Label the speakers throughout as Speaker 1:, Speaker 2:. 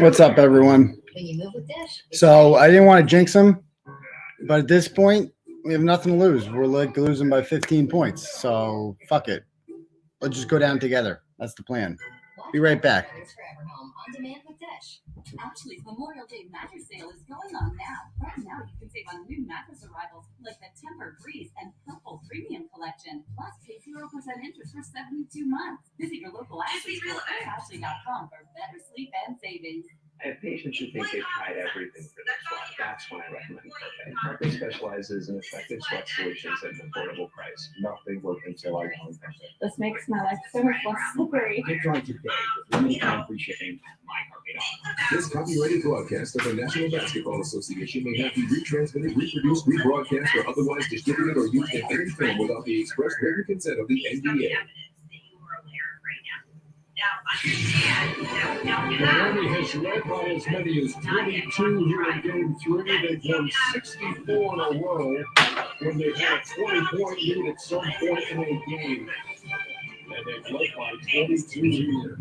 Speaker 1: What's up, everyone? So I didn't want to jinx them, but at this point, we have nothing to lose. We're like losing by 15 points. So fuck it. Let's just go down together. That's the plan. Be right back.
Speaker 2: Actually, Memorial Day mattress sale is going on now. Right now, you can save on new mattress arrivals like the 𝗵𝗴𝗃 and Purple Premium Collection. Plus, pay 0% interest for 72 months. Visit your local Ashley store or 𝗟𝗏𝗡 for better sleep and savings.
Speaker 3: I have patients who think they've tried everything for their sweat. That's when I recommend 𝗵𝗴𝗡. 𝗵𝗴𝗡 specializes in effective sweat solutions at an affordable price. Nothing worked until I joined 𝗵𝗴𝗡.
Speaker 4: This makes my life so much less slippery.
Speaker 3: Get joined today with limited free shipping at myheartbeat.
Speaker 5: This copyrighted broadcast of the National Basketball Association may not be retransmitted, reproduced, rebroadcast, or otherwise distributed or used in any film without the express written consent of the NBA.
Speaker 6: Miami has led by as many as 22 here in Game 3. They've won 64 in a row when they've had a 20-point lead at some point in a game. And they've led by 22 here.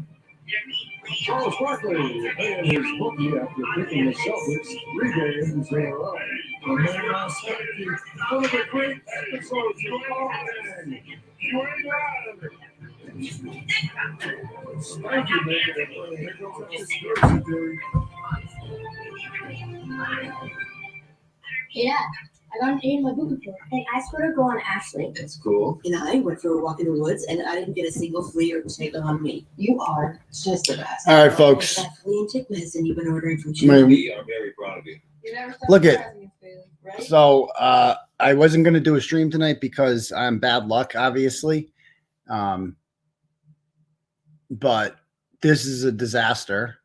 Speaker 6: Charles Barkley and his bookie after picking the Celtics 3 games in a row. And then last night, one of the great episodes of 𝗏𝗏𝗏𝗏. Thank you, man. Here goes that conspiracy theory.
Speaker 7: Hey, Dad, I got an A in my book report, and I scored a goal on Ashley.
Speaker 8: That's cool. And I went for a walk in the woods, and I didn't get a single flea or tick on me. You are just the best.
Speaker 1: All right, folks.
Speaker 8: That flea and tick medicine you've been ordering from
Speaker 5: We are very proud of you.
Speaker 1: Look at. So I wasn't going to do a stream tonight because I'm bad luck, obviously. But this is a disaster.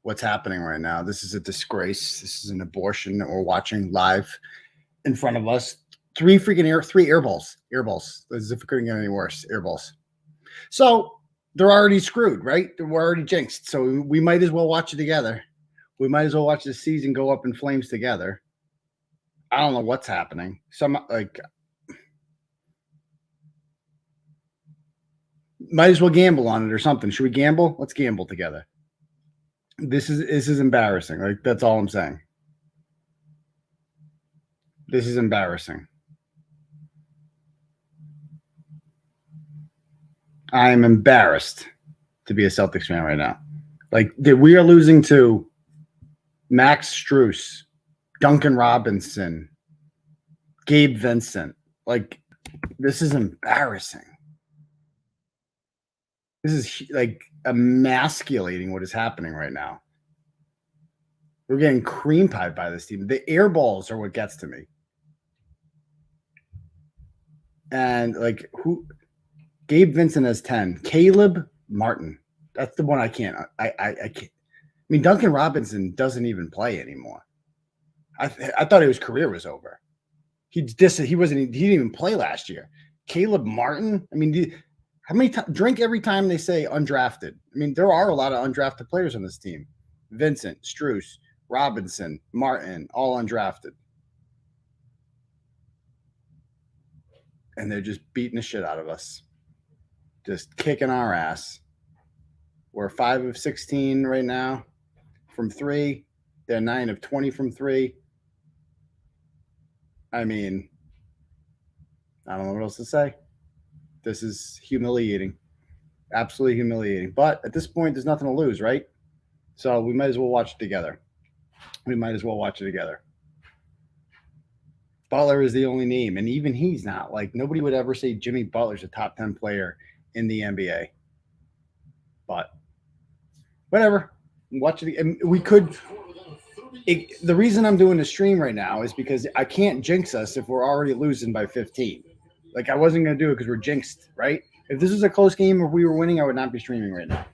Speaker 1: What's happening right now? This is a disgrace. This is an abortion that we're watching live in front of us. Three airballs. As if it couldn't get any worse. Airballs. So they're already screwed, right? We're already jinxed. So we might as well watch it together. We might as well watch the season go up in flames together. I don't know what's happening. Might as well gamble on it or something. Should we gamble? Let's gamble together. This is embarrassing. Like, that's all I'm saying. This is embarrassing. I am embarrassed to be a Celtics fan right now. Like, we are losing to Max Strus, Duncan Robinson, Gabe Vincent. Like, this is embarrassing. This is like emasculating what is happening right now. We're getting cream pied by this team. The air balls are what gets to me. And like Gabe Vincent has 10. Caleb Martin. That's the one I can't. I can't. I mean, Duncan Robinson doesn't even play anymore. I thought his career was over. He didn't even play last year. Caleb Martin. I mean, how many times drink every time they say undrafted? I mean, there are a lot of undrafted players on this team. Vincent, Strus, Robinson, Martin, all undrafted. And they're just beating the shit out of us. Just kicking our ass. We're 5 of 16 right now from 3. They're 9 of 20 from 3. I mean, I don't know what else to say. This is humiliating. Absolutely humiliating. But at this point, there's nothing to lose, right? So we might as well watch it together. Butler is the only name, and even he's not. Like, nobody would ever say Jimmy Butler's a top 10 player in the NBA. But whatever. Watch it. And we could. The reason I'm doing the stream right now is because I can't jinx us if we're already losing by 15. Like, I wasn't going to do it because we're jinxed, right? If this was a close game or if we were winning, I would not be streaming right now.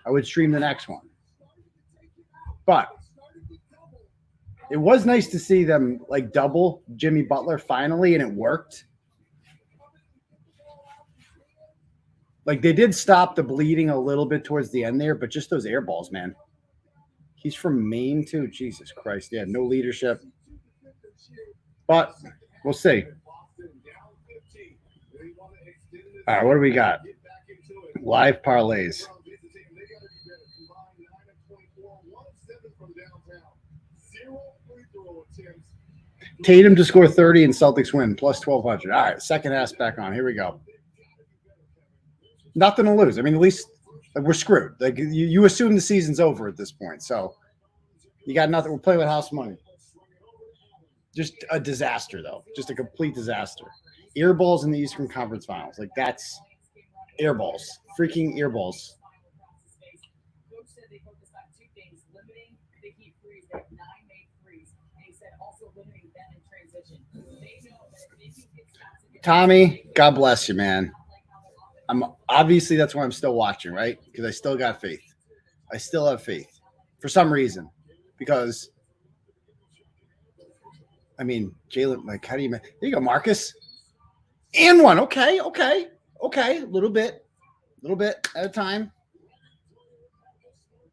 Speaker 1: I would stream the next one. But it was nice to see them, like, double Jimmy Butler finally, and it worked. Like, they did stop the bleeding a little bit towards the end there, but just those air balls, man. He's from Maine, too. Jesus Christ. Yeah, no leadership. But we'll see. All right, what do we got? Live parlays. Tatum to score 30 and Celtics win, plus 1,200. All right, second half back on. Here we go. Nothing to lose. I mean, at least we're screwed. Like you assume the season's over at this point. So you got nothing. We're playing with house money. Just a disaster, though. Just a complete disaster. Ear balls in the Eastern Conference Finals. Like, that's air balls. Freaking ear balls.
Speaker 2: Coach said they focused on two things: limiting the Heat threes. They have 9 made threes. And he said also limiting them in transition. They know that if they can get shots against
Speaker 1: Tommy, God bless you, man. I'm obviously that's why I'm still watching, right? Because I still got faith. I still have faith for some reason. Because I mean, Jalen, like, how do you? There you go, Marcus, and one. Okay. A little bit at a time.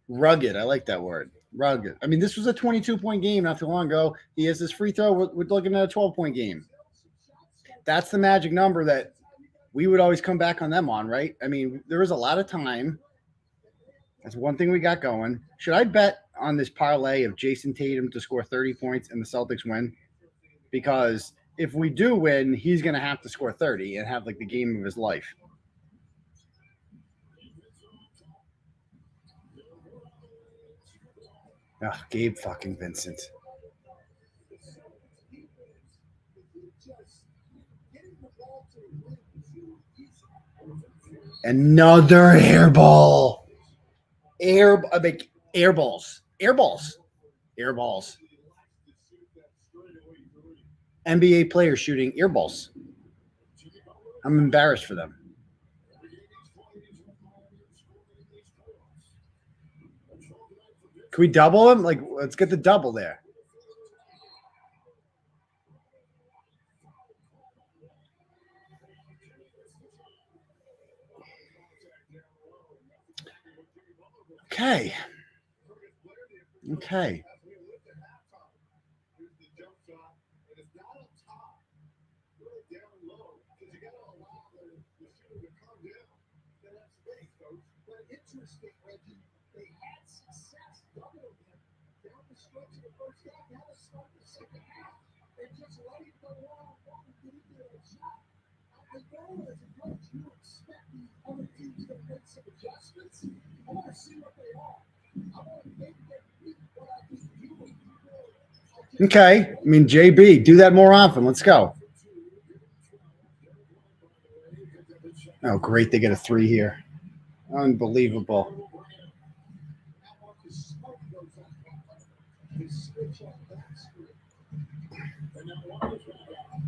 Speaker 1: Rugged. I like that word. Rugged. I mean, this was a 22-point game not too long ago. He has this free throw. We're looking at a 12-point game. That's the magic number that we would always come back on them on, right? I mean, there was a lot of time. That's one thing we got going. Should I bet on this parlay of Jason Tatum to score 30 points and the Celtics win? Because if we do win, he's going to have to score 30 and have, like, the game of his life. Oh, Gabe fucking Vincent. Another air ball. Air balls. NBA players shooting air balls. I'm embarrassed for them. Can we double them? Like, let's get the double there. Okay. Okay. I mean, JB, do that more often. Let's go. Oh, great. They get a 3 here. Unbelievable.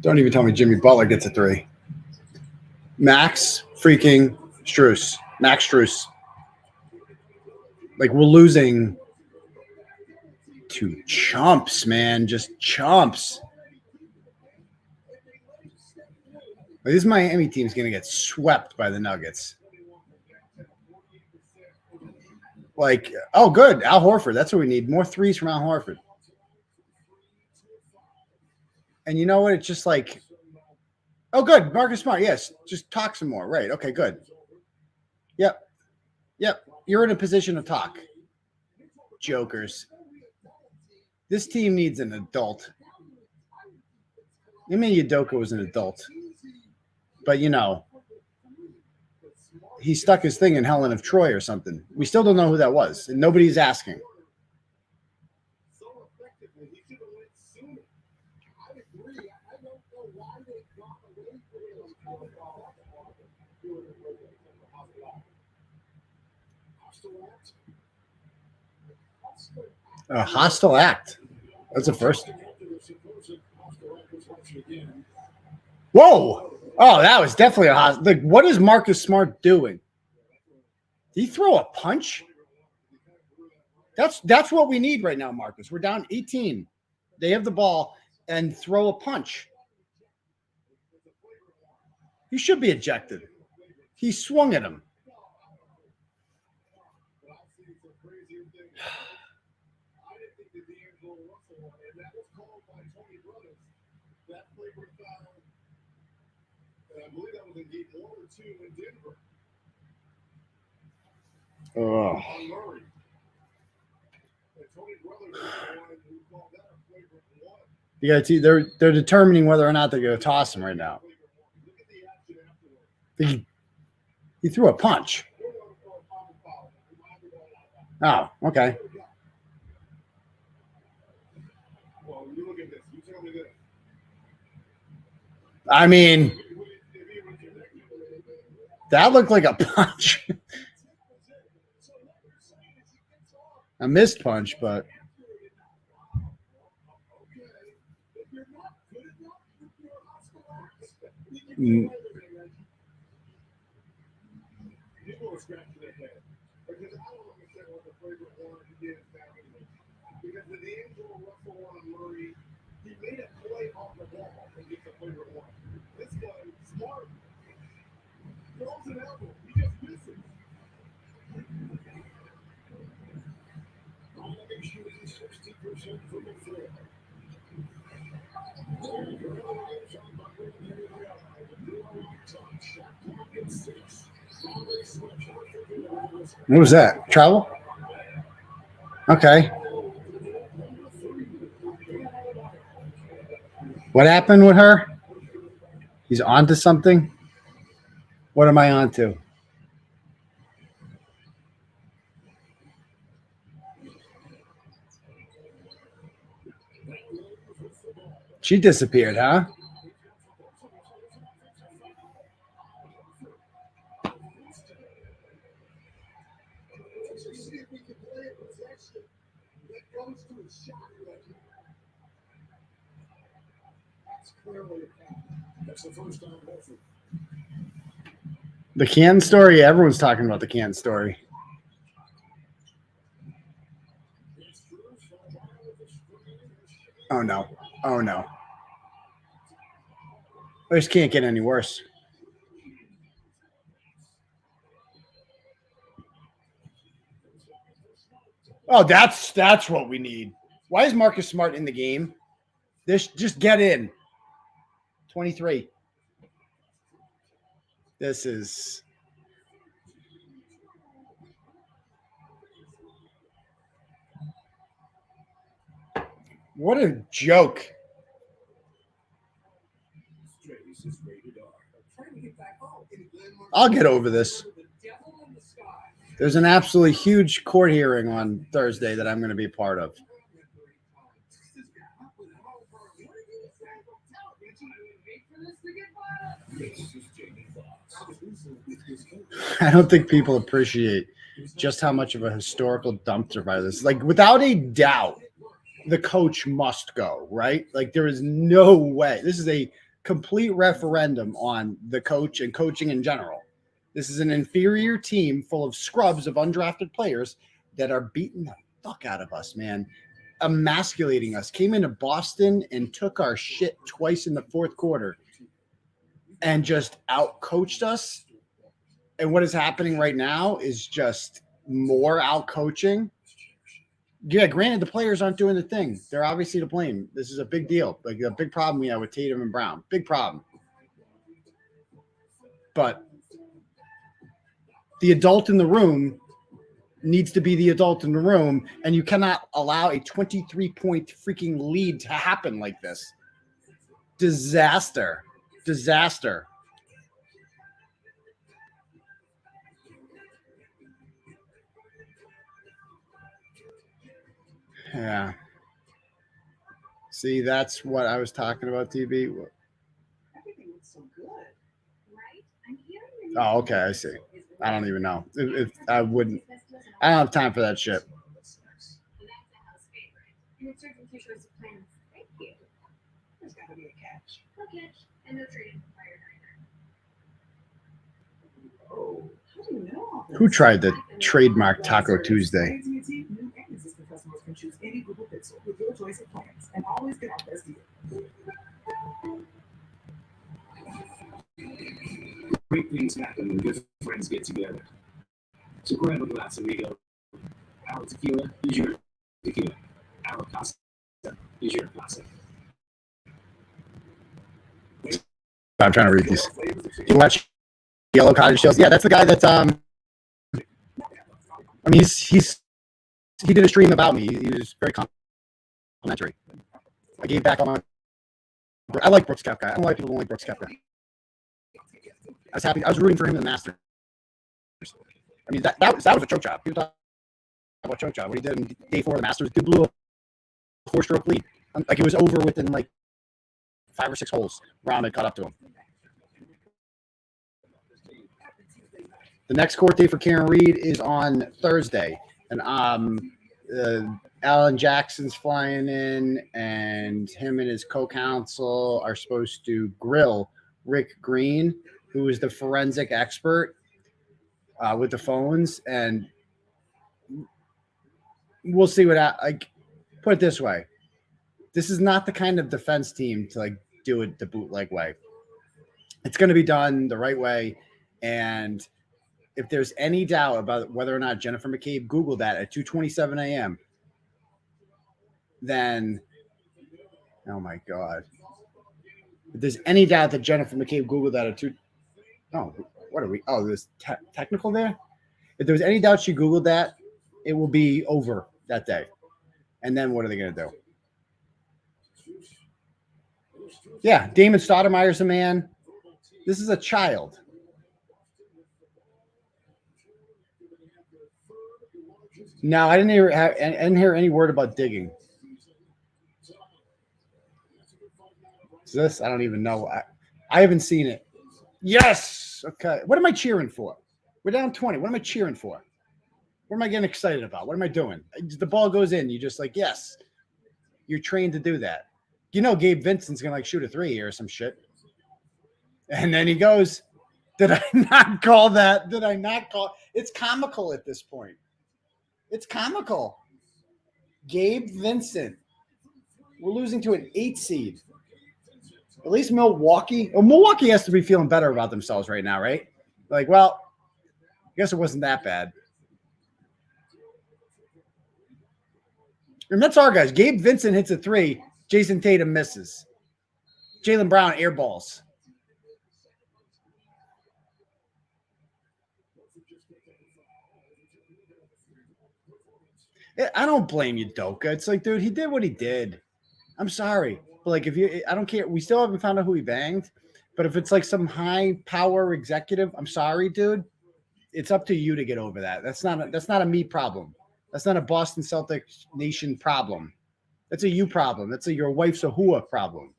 Speaker 1: Don't even tell me Jimmy Butler gets a 3. Max freaking Strus. Max Strus. Like, we're losing to chumps, man. Just chumps. Like, this Miami team is going to get swept by the Nuggets. Like, oh, good. Al Horford. That's what we need. More threes from Al Horford. And you know what? It's just like, oh, good. Marcus Smart. Yes. Just talk some more. Right. Okay, good. Yep. You're in a position to talk. Jokers. This team needs an adult. Ime Udoka was an adult. But, you know, he stuck his thing in Helen of Troy or something. We still don't know who that was, and nobody's asking. A hostile act. That's a first. Whoa! Oh, that was definitely a hostile. Like, what is Marcus Smart doing? Did he throw a punch? That's what we need right now, Marcus. We're down 18. They have the ball and throw a punch. He should be ejected. He swung at him. Oh. You got to. They're determining whether or not they're going to toss him right now. He threw a punch. Oh, okay. I mean, that looked like a punch. A missed punch, but what was that? Travel? Okay. What happened with her? He's onto something? What am I onto? She disappeared, huh? The can story? Everyone's talking about the can story. Oh, no. Oh, no. This can't get any worse. Oh, that's what we need. Why is Marcus Smart in the game? Just get in. 23. This is... What a joke. I'll get over this. There's an absolutely huge court hearing on Thursday that I'm going to be a part of. I don't think people appreciate just how much of a historical dumpster fire this is. Like, without a doubt, the coach must go, right? Like, there is no way. This is a complete referendum on the coach and coaching in general. This is an inferior team full of scrubs of undrafted players that are beating the fuck out of us, man. Emasculating us. Came into Boston and took our shit twice in the fourth quarter and just out-coached us. And what is happening right now is just more out-coaching. Yeah, granted, the players aren't doing the thing. They're obviously to blame. This is a big deal. Like, a big problem we have with Tatum and Brown. Big problem. But the adult in the room needs to be the adult in the room, and you cannot allow a 23-point freaking lead to happen like this. Disaster. Disaster. Yeah. See, that's what I was talking about, TB.
Speaker 8: Everything looks so good.
Speaker 1: Oh, okay, I see. I don't even know. If I wouldn't. I don't have time for that shit.
Speaker 8: There's got to be a catch.
Speaker 7: No catch and no trading required either.
Speaker 8: Oh, how do you know all this?
Speaker 1: Who tried the trademark Taco Tuesday?
Speaker 8: AT&T new and existing customers can choose any Google Pixel with your choice of plans and always get our best deal.
Speaker 6: Great things happen when good friends get together. So grab a glass of amigo. Our tequila is your tequila. Our casa is your casa.
Speaker 1: I'm trying to read these. You watch Yellow Cottage shows? Yeah, that's the guy that's I mean, he did a stream about me. He was very complimentary. I gave back on. I like Brooks Koepka. I don't like people who don't like Brooks Koepka. I was happy. I was rooting for him in the Masters. I mean, that was a choke job. People talk about choke job. What he did in day 4 of the Masters, he blew a 4-stroke lead. Like it was over within like 5 or 6 holes. Rahm had caught up to him. The next court date for Karen Reed is on Thursday, and Alan Jackson's flying in, and him and his co-counsel are supposed to grill Rick Green, who is the forensic expert with the phones, and we'll see what like. Put it this way: this is not the kind of defense team to like do it the bootleg way. It's going to be done the right way, and if there's any doubt about whether or not Jennifer McCabe Googled that at 2:27 a.m., then, oh my God. If there's any doubt that Jennifer McCabe Googled that at 2, oh, what are we? Oh, there's technical there? If there was any doubt she Googled that, it will be over that day. And then what are they going to do? Yeah, Damon Stoudemire's a man. This is a child. No, I didn't hear any word about digging. Is this? I don't even know. I haven't seen it. Yes. Okay. What am I cheering for? We're down 20. What am I cheering for? What am I getting excited about? What am I doing? The ball goes in. You just like, yes. You're trained to do that. You know, Gabe Vincent's going to like shoot a 3 here or some shit. And then he goes, did I not call that? Did I not call? It's comical at this point. It's comical. Gabe Vincent. We're losing to an 8 seed. At least Milwaukee. Well, Milwaukee has to be feeling better about themselves right now, right? Like, well, I guess it wasn't that bad. And that's our guys. Gabe Vincent hits a 3. Jason Tatum misses. Jaylen Brown airballs. I don't blame you, 𝗏𝗂𝗺. It's like, dude, he did what he did. I'm sorry. But like, I don't care. We still haven't found out who he banged. But if it's like some high power executive, I'm sorry, dude. It's up to you to get over that. That's not a me problem. That's not a Boston Celtics Nation problem. That's a you problem. That's your wife's 𝗃𝗃 problem.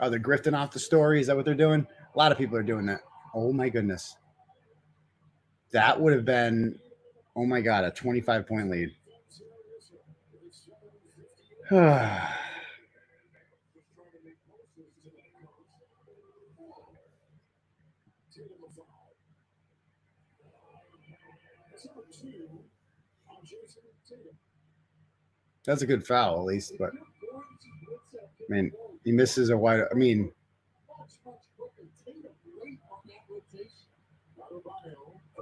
Speaker 1: Oh, they're grifting off the story. Is that what they're doing? A lot of people are doing that. Oh my goodness. That would have been, oh my God, a 25-point lead. That's a good foul, at least. But I mean, he misses a wide. I mean,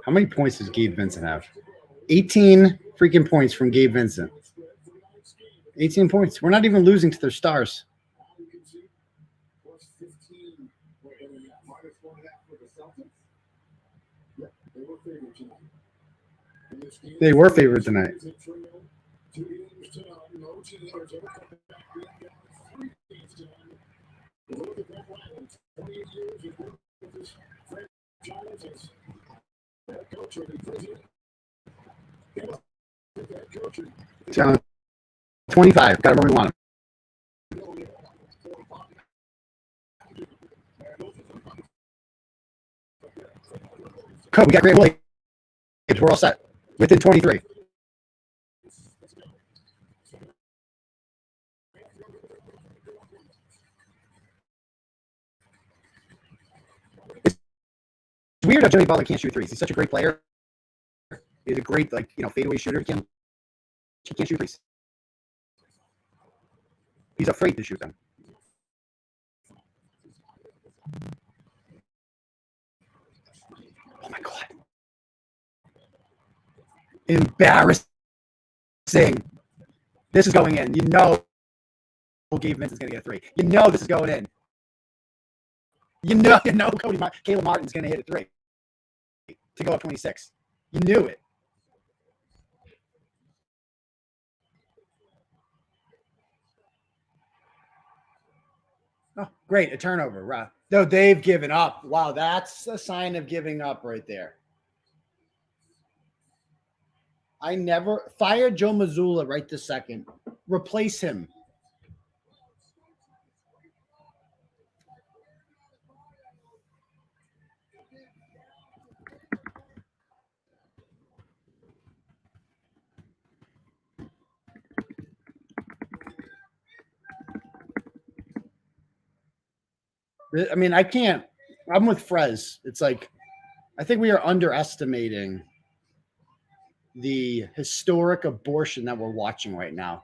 Speaker 1: how many points does Gabe Vincent have? 18 freaking points from Gabe Vincent. 18 points. We're not even losing to their stars. They were favored tonight. Down 25. Got it where we want him. Cool. We got Grant Williams. We're all set. Within 23. It's weird how Jimmy Butler can't shoot threes. He's such a great player. He's a great, fadeaway shooter. He can't shoot threes. He's afraid to shoot them. Oh my God. Embarrassing. This is going in. You know Gabe Vincent's going to get a 3. You know this is going in. You know Caleb Martin's going to hit a 3 to go up 26. You knew it. Oh, great. A turnover. Right. No, they've given up. Wow, that's a sign of giving up right there. I never fire Joe Mazzulla right this second. Replace him. I mean, I can't. I'm with Frez. It's like, I think we are underestimating the historic abortion that we're watching right now.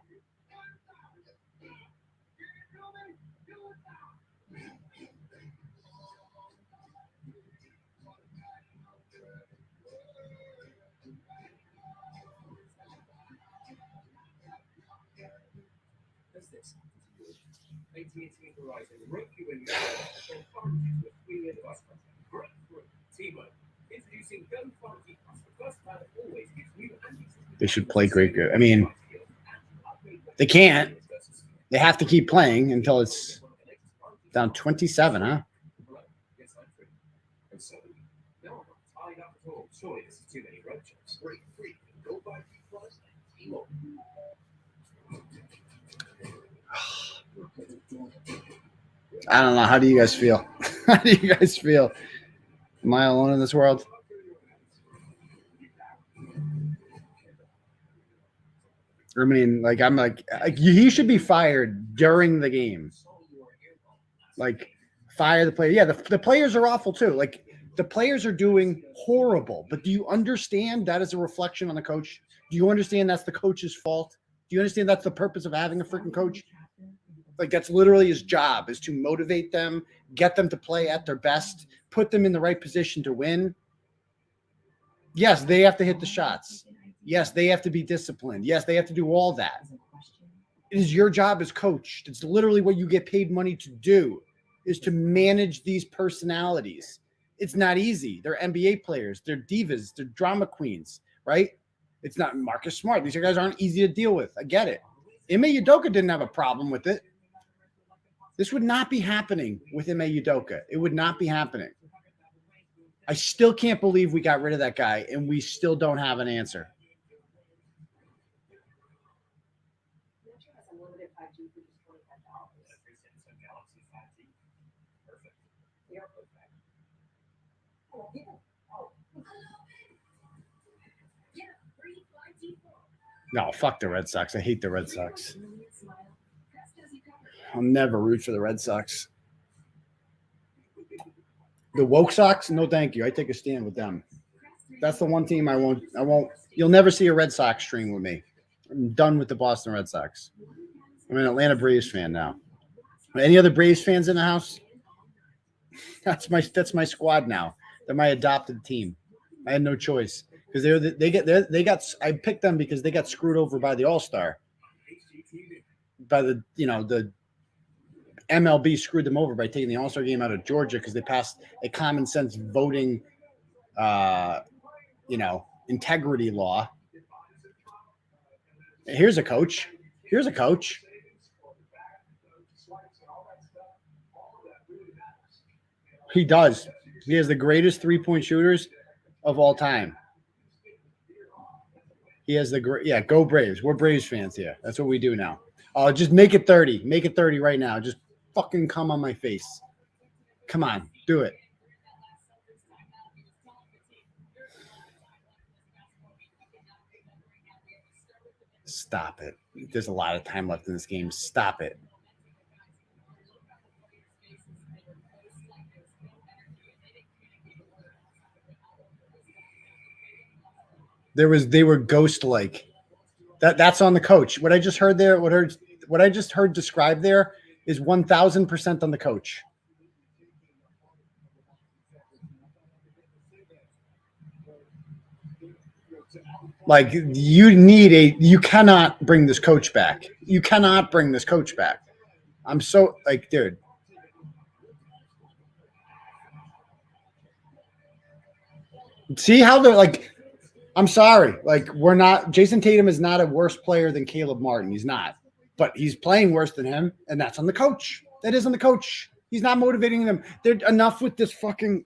Speaker 1: They should play great. I mean, they can't. They have to keep playing until it's down 27, huh? I don't know. How do you guys feel? How do you guys feel? Am I alone in this world? I mean, like, I'm like he should be fired during the game. Like, fire the player. Yeah, the players are awful too. Like, the players are doing horrible. But do you understand that is a reflection on the coach? Do you understand that's the coach's fault? Do you understand that's the purpose of having a freaking coach? Like, that's literally his job, is to motivate them, get them to play at their best, put them in the right position to win. Yes, they have to hit the shots. Yes, they have to be disciplined. Yes, they have to do all that. It is your job as coach. It's literally what you get paid money to do, is to manage these personalities. It's not easy. They're NBA players. They're divas. They're drama queens, right? It's not Marcus Smart. These guys aren't easy to deal with. I get it. Ime Udoka didn't have a problem with it. This would not be happening with Ime Udoka. It would not be happening. I still can't believe we got rid of that guy, and we still don't have an answer. No, fuck the Red Sox. I hate the Red Sox. I'll never root for the Red Sox. The woke Sox? No, thank you. I take a stand with them. That's the one team I won't. You'll never see a Red Sox stream with me. I'm done with the Boston Red Sox. I'm an Atlanta Braves fan now. Any other Braves fans in the house? That's my squad now. They're my adopted team. I had no choice because I picked them because they got screwed over by the All-Star. By the MLB screwed them over by taking the All-Star game out of Georgia because they passed a common sense voting integrity law. Here's a coach. He does. He has the greatest three-point shooters of all time. He has go Braves. We're Braves fans here. That's what we do now. Just make it 30. Make it 30 right now. Just fucking come on my face. Come on, do it. Stop it. There's a lot of time left in this game. Stop it. They were ghost-like. That's on the coach. What I just heard there, what I just heard described there is 1,000% on the coach. Like, you cannot bring this coach back. You cannot bring this coach back. I'm so, like, dude. See how they're like, I'm sorry. Like, Jason Tatum is not a worse player than Caleb Martin. He's not. But he's playing worse than him, and that's on the coach. That isn't the coach. He's not motivating them. They're enough with this fucking.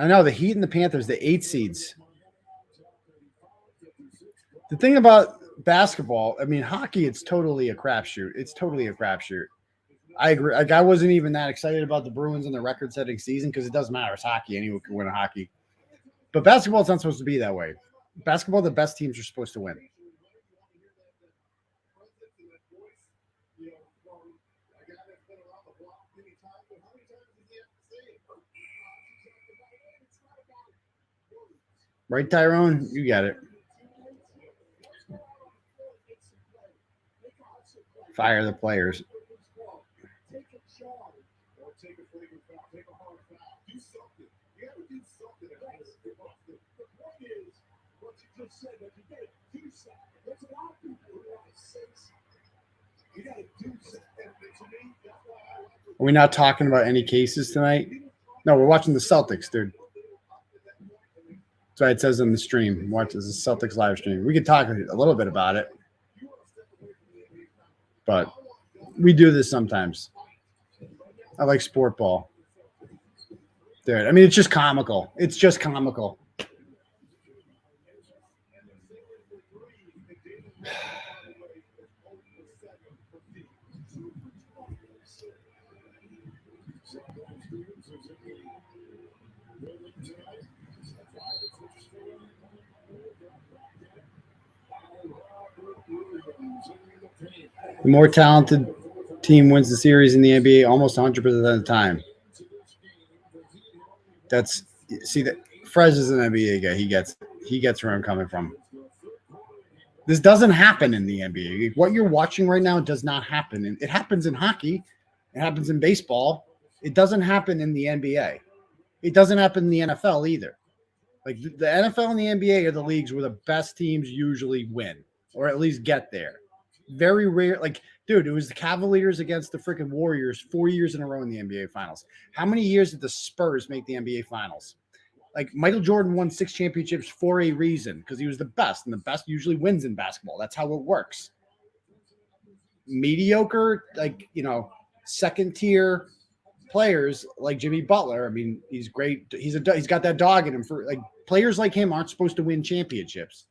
Speaker 1: I know the Heat and the Panthers, the 8 seeds. The thing about basketball, I mean, hockey, it's totally a crapshoot. It's totally a crapshoot. I agree. Like, I wasn't even that excited about the Bruins and the record-setting season because it doesn't matter. It's hockey. Anyone can win a hockey. But basketball, it's not supposed to be that way. Basketball, the best teams are supposed to win. Right, Tyrone? You got it. Fire the players. Are we not talking about any cases tonight? No, we're watching the Celtics, dude. That's why it says on the stream. Watch this Celtics live stream. We could talk a little bit about it, but we do this sometimes. I like sport ball. Dude, I mean, it's just comical. It's just comical. The more talented team wins the series in the NBA almost 100% of the time. That's see that Frez is an NBA guy. He gets where I'm coming from. This doesn't happen in the NBA. What you're watching right now does not happen. It happens in hockey. It happens in baseball. It doesn't happen in the NBA. It doesn't happen in the NFL either. Like the NFL and the NBA are the leagues where the best teams usually win or at least get there. Very rare. Like, dude, it was the Cavaliers against the freaking Warriors 4 years in a row in the NBA Finals. How many years did the Spurs make the NBA Finals? Like, Michael Jordan won 6 championships for a reason because he was the best, and the best usually wins in basketball. That's how it works. Mediocre, like, you know, second-tier players like Jimmy Butler. I mean, he's great. He's got that dog in him. For like players like him aren't supposed to win championships.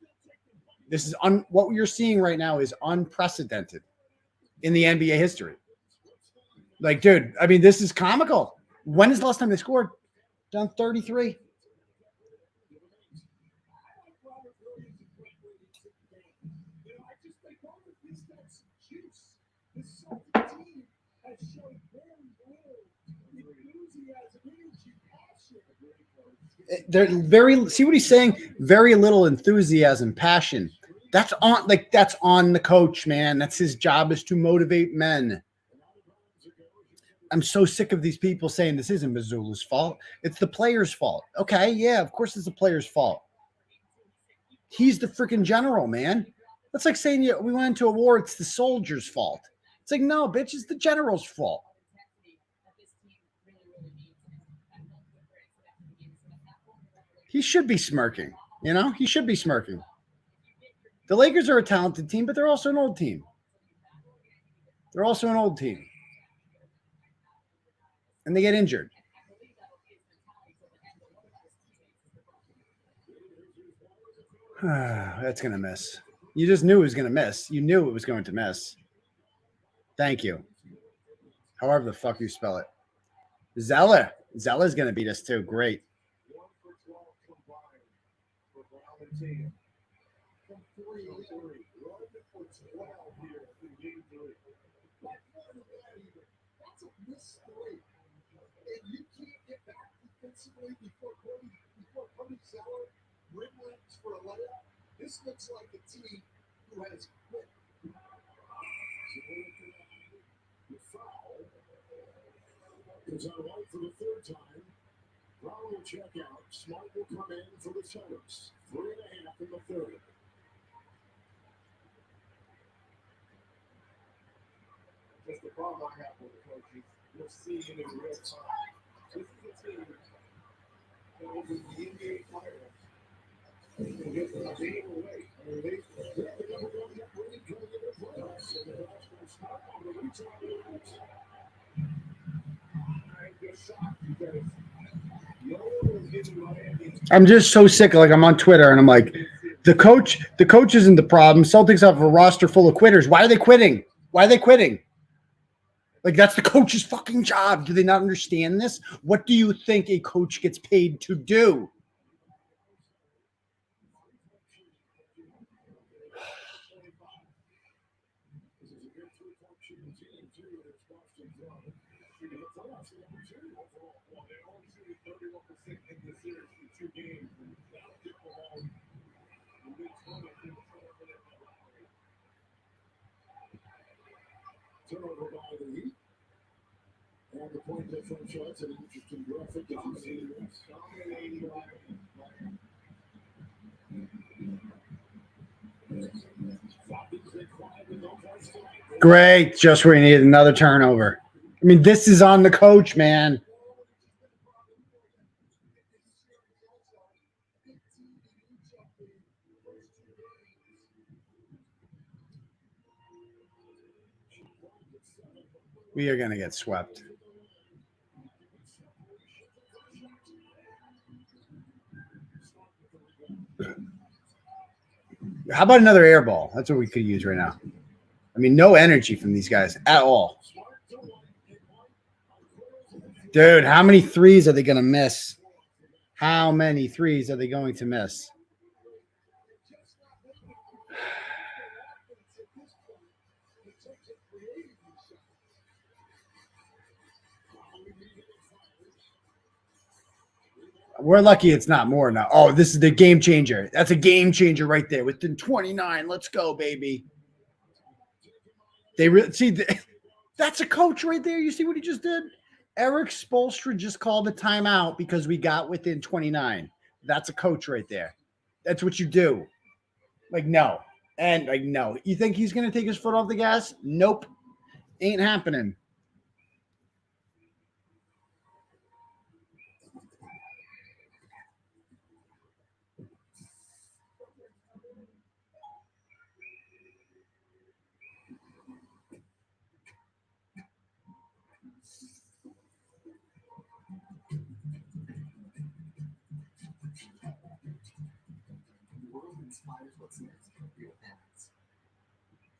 Speaker 1: This is what you're seeing right now is unprecedented in the NBA history. Like, dude, I mean, this is comical. When is the last time they scored? Down 33. They're very, see what he's saying? Very little enthusiasm, passion. That's on the coach, man. That's his job, is to motivate men. I'm so sick of these people saying this isn't Mazzulla's fault. It's the player's fault. Okay, yeah, of course it's the player's fault. He's the freaking general, man. That's like saying we went into a war, it's the soldier's fault. It's like, no, bitch, it's the general's fault. He should be smirking, you know? He should be smirking. The Lakers are a talented team, but they're also an old team. They're also an old team. And they get injured. That's going to miss. You just knew it was going to miss. You knew it was going to miss. Thank you. However the fuck you spell it. Zeller. Zeller's going to beat us too. Great.
Speaker 6: This looks like a team who has quit. The foul is on right for the third time. Brown will check out. Smart will come in for the Celtics. 3.5 in the third. Just the problem I have with the coaches.
Speaker 1: I'm just so sick. Like I'm on Twitter and I'm like, the coach isn't the problem. Celtics have a roster full of quitters. Why are they quitting? Why are they quitting? Like that's the coach's fucking job. Do they not understand this? What do you think a coach gets paid to do?
Speaker 6: Turnover by the Heat. And the point differential, that's an interesting graphic. Dominating
Speaker 1: Great. Just where you needed another turnover. I mean, this is on the coach, man. We are going to get swept. How about another air ball? That's what we could use right now. I mean, no energy from these guys at all. Dude, how many threes are they going to miss? How many threes are they going to miss? We're lucky it's not more now. Oh, this is the game changer. That's a game changer right there. Within 29. Let's go, baby. They really see that's a coach right there. You see what he just did? 𝗟𝗏𝗡𝗄 just called a timeout because we got within 29. That's a coach right there. That's what you do. Like, no. And like, no. You think he's going to take his foot off the gas? Nope. Ain't happening.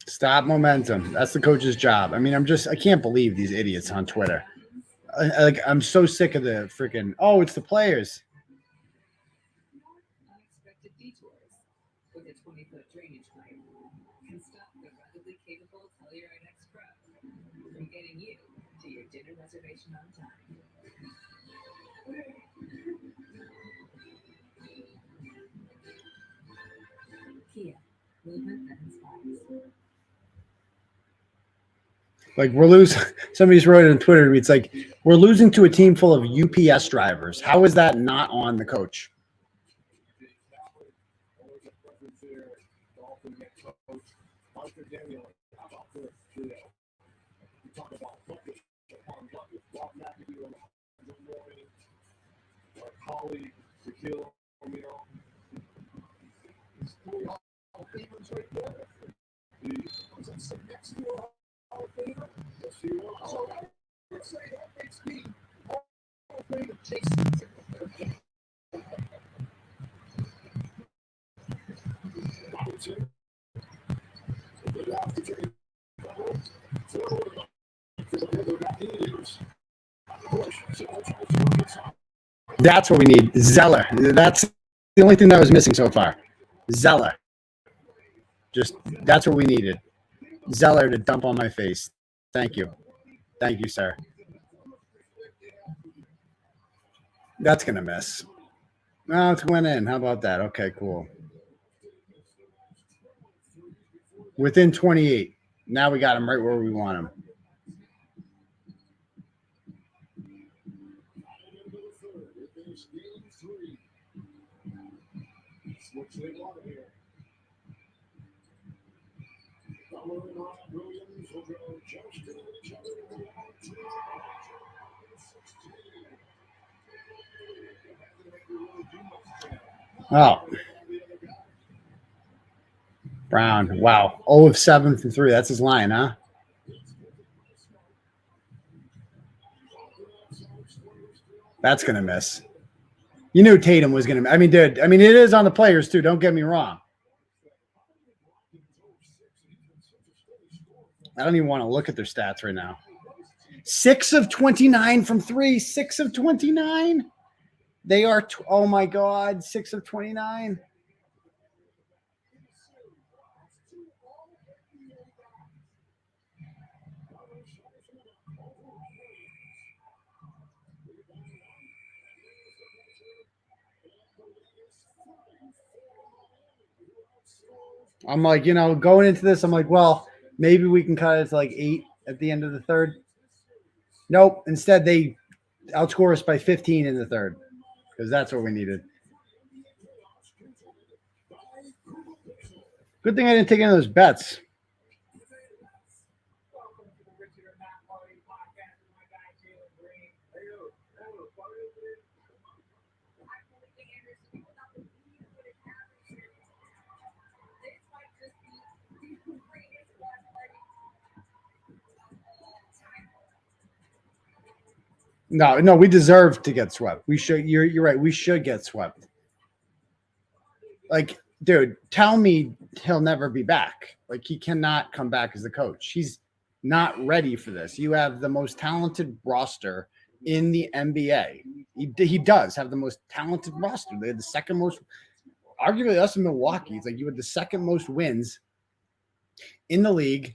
Speaker 1: Stop momentum. That's the coach's job. I mean, I can't believe these idiots on Twitter. I'm so sick of the freaking, oh, it's the players.
Speaker 2: Unexpected detours with a 20-foot drainage pipe can stop the ruggedly capable Telluride Pro from getting you to your dinner reservation on time. Kia, movement that inspires.
Speaker 1: Like we're losing. Somebody's wrote it on Twitter. It's like we're losing to a team full of UPS drivers. How is that not on the coach? That's what we need. Zeller. That's the only thing that was missing so far. Zeller. Just that's what we needed. Zeller to dump on my face. Thank you. Thank you, sir. That's going to miss. No, it's went in. How about that? Okay, cool. Within 28. Now we got him right where we want him. Oh. Brown. Wow. 0 of 7 from 3. That's his line, huh? That's going to miss. You knew Tatum was going to. I mean, dude. I mean, it is on the players, too. Don't get me wrong. I don't even want to look at their stats right now. 6 of 29 from 3. 6 of 29. They are. Oh, my God. 6 of 29. I'm like, you know, going into this, I'm like, well, maybe we can cut it to like 8 at the end of the third. Nope. Instead, they outscore us by 15 in the third because that's what we needed. Good thing I didn't take any of those bets. No, we deserve to get swept. We should. You're right. We should get swept. Like, dude, tell me he'll never be back. Like, he cannot come back as the coach. He's not ready for this. You have the most talented roster in the NBA. He does have the most talented roster. They had the second most, arguably us in Milwaukee. It's like you had the second most wins in the league.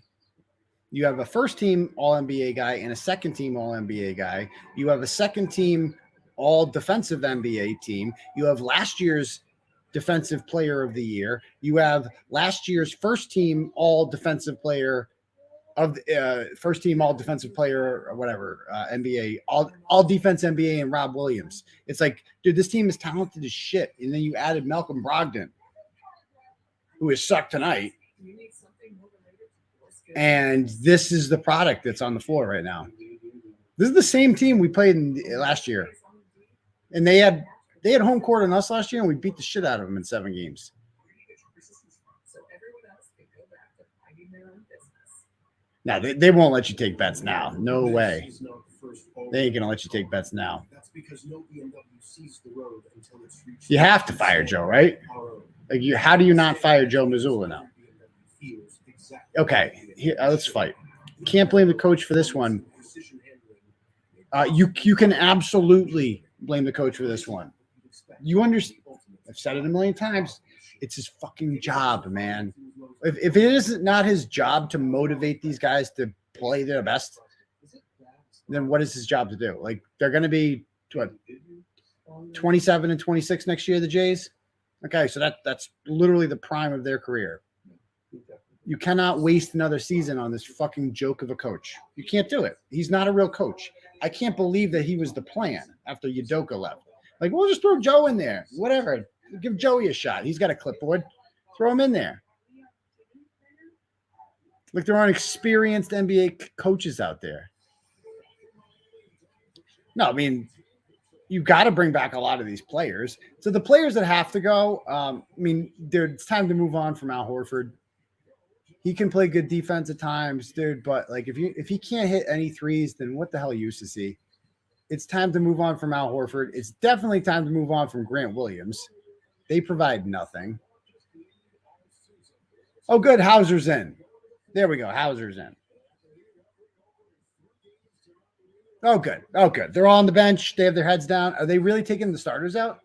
Speaker 1: You have a first-team All-NBA guy and a second-team All-NBA guy. You have a second-team All-Defensive NBA team. You have last year's Defensive Player of the Year. You have last year's first-team All-Defensive Player of first-team All-Defensive Player or whatever, NBA, All-Defense NBA and Rob Williams. It's like, dude, this team is talented as shit. And then you added Malcolm Brogdon, who has sucked tonight. And this is the product that's on the floor right now. This is the same team we played in last year. And they had home court on us last year, and we beat the shit out of them in 7 games. Now, they won't let you take bets now. No way. They ain't going to let you take bets now. You have to fire Joe, right? Like, how do you not fire Joe Mazzulla now? Okay, here, let's fight. Can't blame the coach for this one. You can absolutely blame the coach for this one. You understand? I've said it a million times. It's his fucking job, man. If it is not his job to motivate these guys to play their best, then what is his job to do? Like, they're going to be what, 27 and 26 next year, the Jays? Okay, so that's literally the prime of their career. You cannot waste another season on this fucking joke of a coach. You can't do it. He's not a real coach. I can't believe that he was the plan after Udoka left. Like, we'll just throw Joe in there. Whatever. Give Joey a shot. He's got a clipboard. Throw him in there. Look, there aren't experienced NBA coaches out there. No, I mean, you've got to bring back a lot of these players. So the players that have to go, I mean, it's time to move on from Al Horford. He can play good defense at times, dude, but like if he can't hit any threes, then what the hell used to see? It's time to move on from Al Horford. It's definitely time to move on from Grant Williams. They provide nothing. Oh, good. Hauser's in. There we go. Hauser's in. Oh, good. Oh, good. They're all on the bench. They have their heads down. Are they really taking the starters out?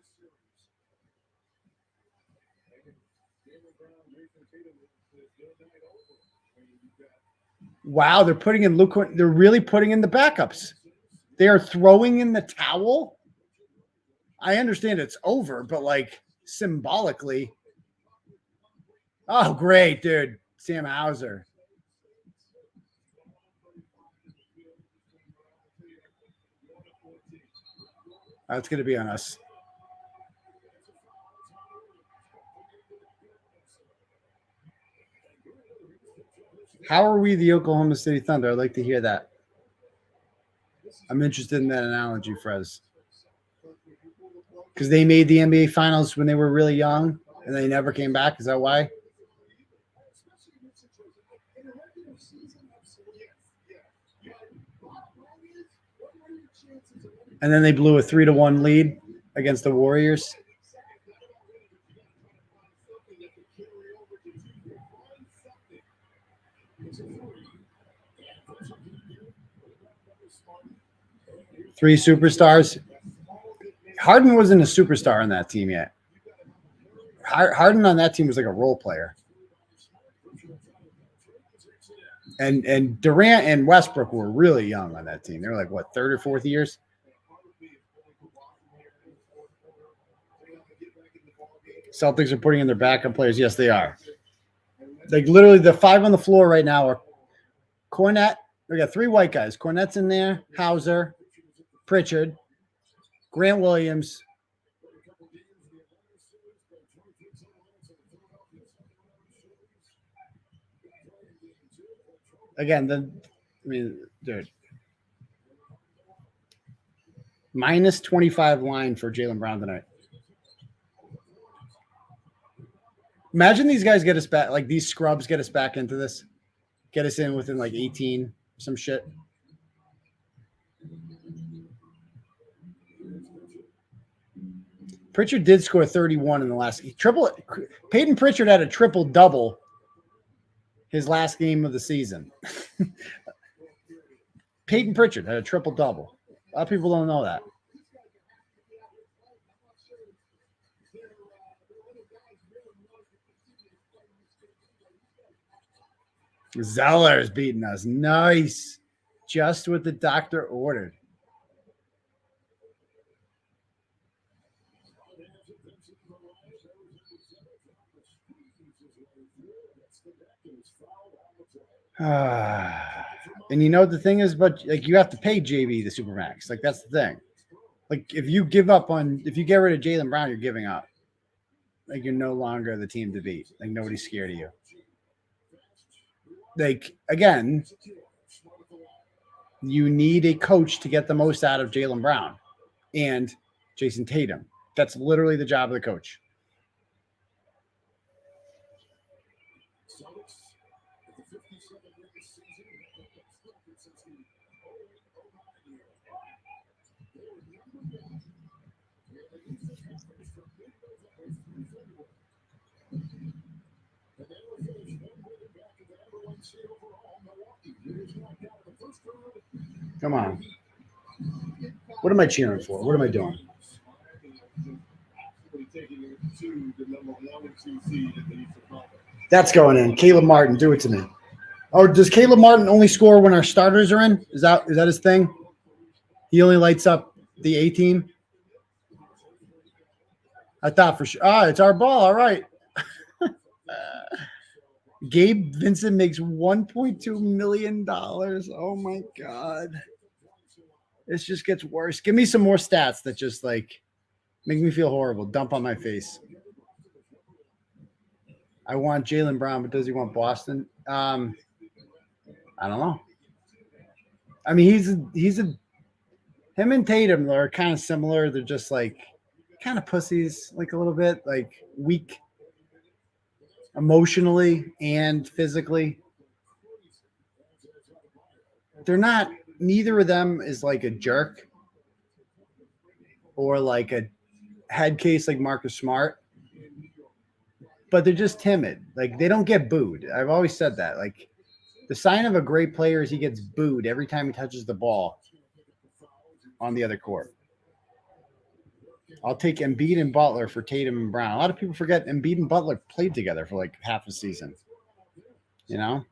Speaker 1: Wow, they're putting in they're really putting in the backups. They are throwing in the towel. I understand it's over, but like symbolically. Oh, great, dude. Sam Hauser. That's going to be on us. How are we the Oklahoma City Thunder? I'd like to hear that. I'm interested in that analogy, Frez. Because they made the NBA Finals when they were really young and they never came back. Is that why? And then they blew a 3-1 lead against the Warriors. Three superstars. Harden wasn't a superstar on that team yet. Harden on that team was like a role player. And Durant and Westbrook were really young on that team. They were like, what, third or fourth years? Celtics are putting in their backup players. Yes, they are. Like literally the five on the floor right now are Cornette. We got three white guys. Cornette's in there. Hauser, Pritchard, Grant Williams. Again, dude. Minus 25 line for Jaylen Brown tonight. Imagine these guys get us back, like these scrubs get us back into this. Get us in within like 18, some shit. Pritchard did score 31 in the last triple. Peyton Pritchard had a triple-double his last game of the season. Peyton Pritchard had a triple-double. A lot of people don't know that. Zeller's beating us. Nice. Just what the doctor ordered. And you know what the thing is, but like you have to pay JV the Supermax. Like that's the thing. Like if you get rid of Jaylen Brown, you're giving up. Like you're no longer the team to beat. Like nobody's scared of you. Like again, you need a coach to get the most out of Jaylen Brown and Jason Tatum. That's literally the job of the coach. Come on. What am I cheering for? What am I doing? That's going in. Caleb Martin, do it to me. Oh, does Caleb Martin only score when our starters are in? Is that his thing? He only lights up the A team? I thought for sure. It's our ball. All right. Gabe Vincent makes $1.2 million. Oh, my God. This just gets worse. Give me some more stats that just, like, make me feel horrible. Dump on my face. I want Jaylen Brown, but does he want Boston? I don't know. I mean, him and Tatum are kind of similar. They're just, like, kind of pussies, like, a little bit. Like, weak. Emotionally and physically. They're not, neither of them is like a jerk or like a head case like Marcus Smart, but they're just timid. Like they don't get booed. I've always said that. Like the sign of a great player is he gets booed every time he touches the ball on the other court. I'll take Embiid and Butler for Tatum and Brown. A lot of people forget Embiid and Butler played together for like half a season. You know?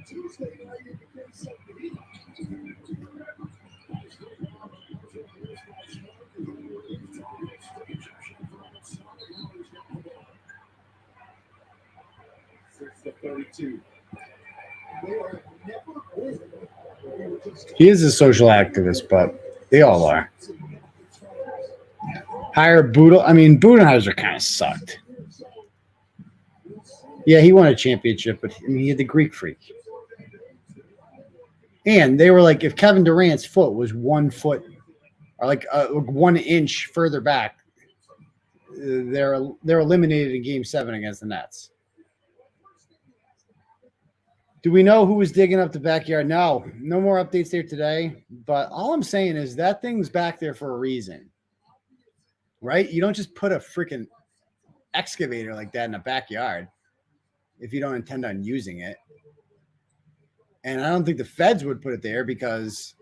Speaker 6: Tuesday night in the 𝗕𝗍𝗶. It's the 32. They are
Speaker 1: He is a social activist, but they all are. Hire Boodle. I mean, Budenholzer kind of sucked. Yeah, he won a championship, but I mean, he had the Greek freak. And they were like, if Kevin Durant's foot was 1 foot or like 1 inch further back, they're eliminated in Game 7 against the Nets. Do we know who was digging up the backyard? No more updates there today. But all I'm saying is that thing's back there for a reason, right? You don't just put a freaking excavator like that in the backyard if you don't intend on using it. And I don't think the feds would put it there because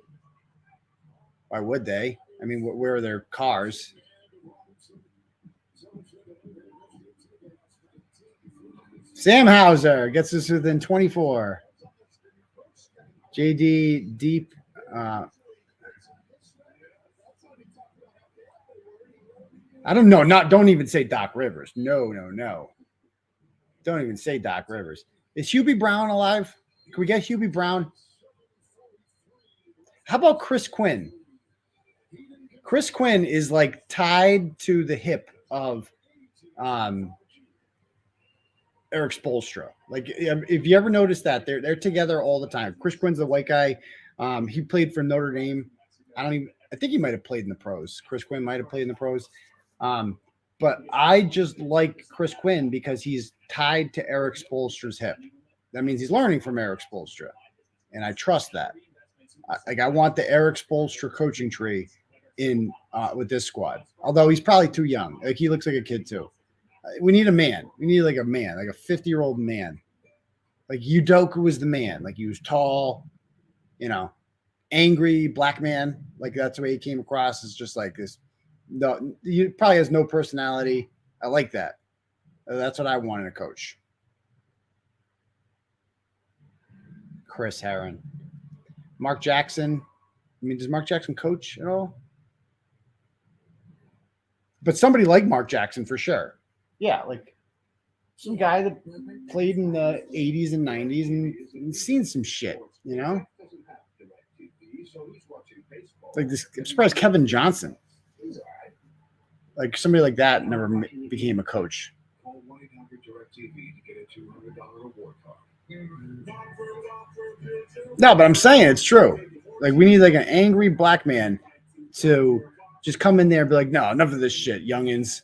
Speaker 1: why would they? I mean, where are their cars? Sam Hauser gets us within 24. JD Deep. I don't know. Don't even say Doc Rivers. No. Don't even say Doc Rivers. Is Hubie Brown alive? Can we get Hubie Brown? How about Chris Quinn? Chris Quinn is like tied to the hip of Erik Spoelstra. Like, if you ever notice that, they're together all the time. Chris Quinn's the white guy. He played for Notre Dame. I think he might have played in the pros. Chris Quinn might have played in the pros. But I just like Chris Quinn because he's tied to Erik Spoelstra's hip. That means he's learning from Erik Spoelstra, and I trust that. I want the Erik Spoelstra coaching tree in with this squad. Although he's probably too young. Like, he looks like a kid too. We need a man. We need like a man, like a 50-year-old man. Like Udoka was the man. Like, he was tall, angry black man. Like, that's the way he came across. It's just like this. No, he probably has no personality. I like that. That's what I want in a coach. Chris Herron. Mark Jackson. I mean, does Mark Jackson coach at all? But somebody like Mark Jackson for sure. Yeah, like some guy that played in the 80s and 90s and seen some shit, Like this, I'm surprised Kevin Johnson. Like somebody like that never became a coach. No, but I'm saying it's true. Like, we need like an angry black man to just come in there and be like, no, enough of this shit, youngins,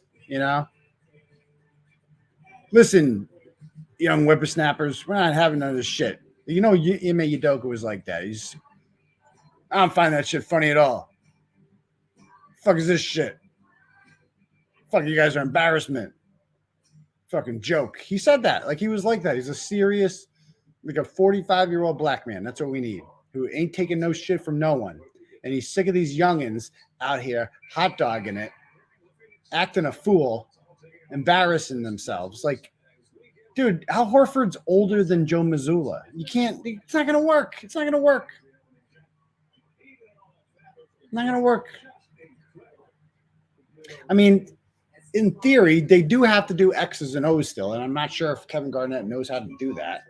Speaker 1: Listen, young whippersnappers, we're not having none of this shit. Ime Udoka was like that. I don't find that shit funny at all. Fuck is this shit? Fuck, you guys are embarrassment. Fucking joke. He said that. Like, he was like that. He's a serious, like a 45-year-old black man. That's what we need. Who ain't taking no shit from no one. And he's sick of these youngins out here hot dogging it, acting a fool, embarrassing themselves. Like, dude, Al Horford's older than Joe Mazzulla. You can't, it's not going to work. It's not going to work. Not going to work. I mean, in theory, they do have to do X's and O's still, and I'm not sure if Kevin Garnett knows how to do that.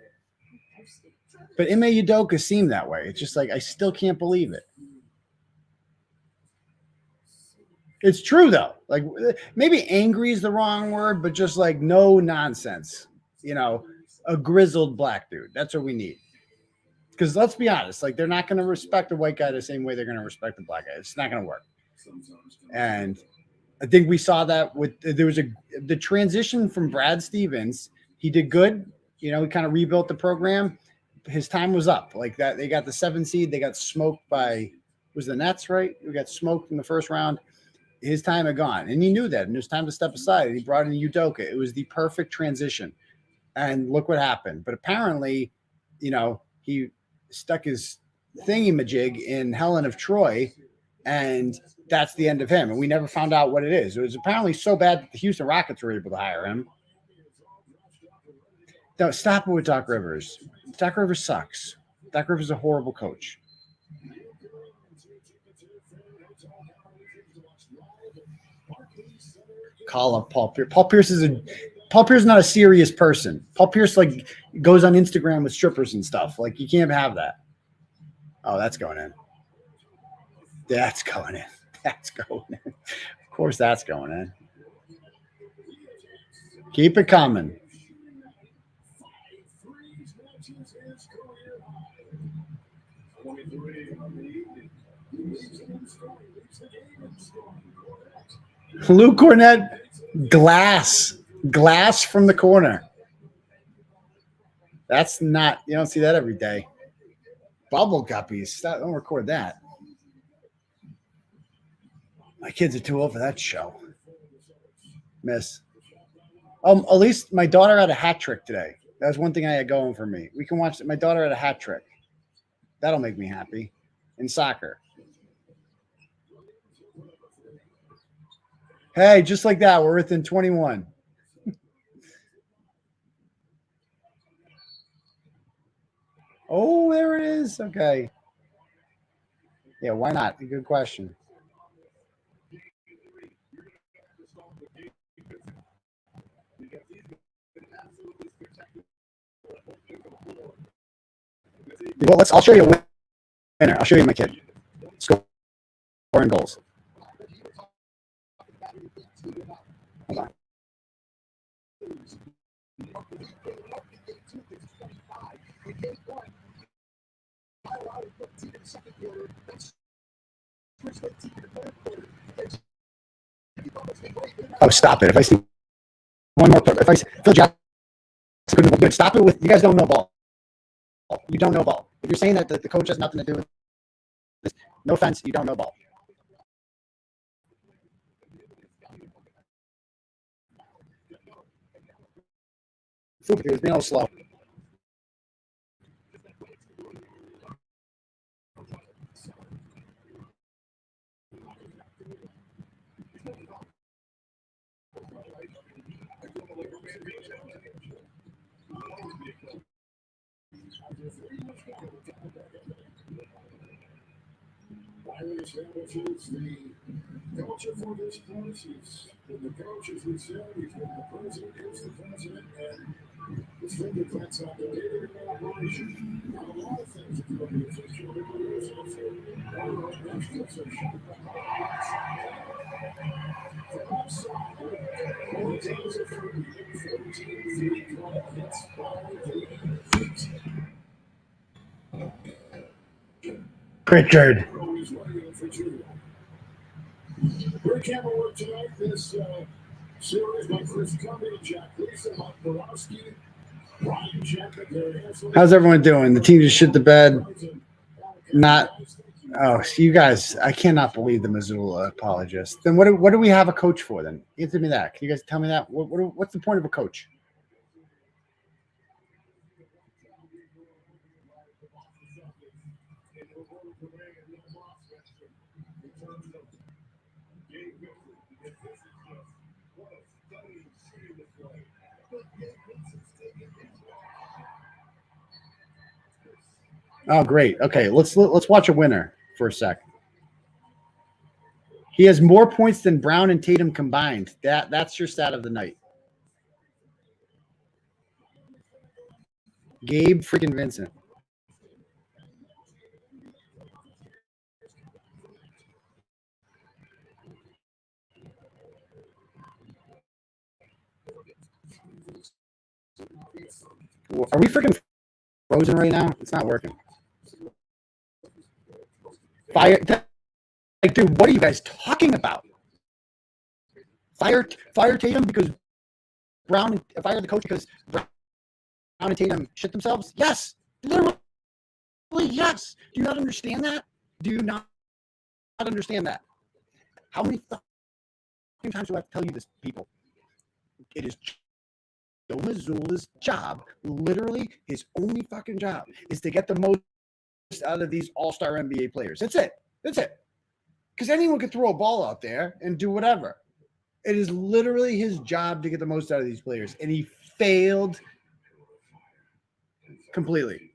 Speaker 1: But Ime Udoka seemed that way. It's just like, I still can't believe it. It's true, though. Like, maybe angry is the wrong word, but just like no nonsense. A grizzled black dude. That's what we need. Because let's be honest, like, they're not going to respect a white guy the same way they're going to respect a black guy. It's not going to work. And I think we saw that the transition from Brad Stevens. He did good. He kind of rebuilt the program. His time was up. Like that, they got the 7 seed. They got smoked by, was the Nets, right? We got smoked in the first round. His time had gone, and he knew that, and it was time to step aside. And he brought in Udoka. It was the perfect transition, and look what happened. But apparently, he stuck his thingy-majig in Helen of Troy, and that's the end of him. And we never found out what it is. It was apparently so bad that the Houston Rockets were able to hire him. No, stop it with Doc Rivers. Doc Rivers sucks. Doc Rivers is a horrible coach. Call up Paul Pierce. Paul Pierce is Paul Pierce is not a serious person. Paul Pierce like goes on Instagram with strippers and stuff. Like you can't have that. Oh, that's going in. That's going in. That's going in. Of course, that's going in. Keep it coming. Luke Cornett, glass from the corner. That's not, you don't see that every day. Bubble guppies, don't record that. My kids are too old for that show. Miss. At least my daughter had a hat trick today. That was one thing I had going for me. We can watch it. My daughter had a hat trick. That'll make me happy. In soccer. Hey, just like that, we're within 21. Oh, there it is. Okay. Yeah, why not? Good question. Well, I'll show you a winner. I'll show you my kid. Scoring goals. Hold on. Oh, stop it. If I see one more, if I see Phil Jackson couldn't good, stop it with, you guys don't know ball. You don't know ball. If you're saying that the coach has nothing to do with this, no offense, you don't know ball. Food is being all slow.
Speaker 6: The culture for this crisis, when the coaches would say, when the president is the president, and the finger cuts on the leader of operation. Now, a lot of things that the organization is also one of the best position. From outside, 4 teams are free, 14 feet, 12 hits by the
Speaker 1: Pritchard.
Speaker 6: We're camera work tonight. This series by 𝗵𝗵𝗃, 𝗥𝗵𝗃𝗃,
Speaker 1: How's everyone doing? The team just shit the bed. Not. Oh, so you guys, I cannot believe the Missoula apologist. Then what do we have a coach for then? Answer me that. Can you guys tell me that? What's the point of a coach? Oh, great. Okay, let's watch a winner for a sec. He has more points than Brown and Tatum combined. That's your stat of the night. Gabe freaking Vincent. Are we freaking frozen right now? It's not working. Fire, like, dude, what are you guys talking about? Fire Tatum because fire the coach because Brown and Tatum shit themselves? Yes, literally, yes. Do you not understand that? Do you not understand that? How many times do I have to tell you this, people? It is Joe Mazzulla's job, literally his only fucking job, is to get the most out of these all-star NBA players. That's it. Because anyone could throw a ball out there and do whatever. It is literally his job to get the most out of these players, and he failed completely.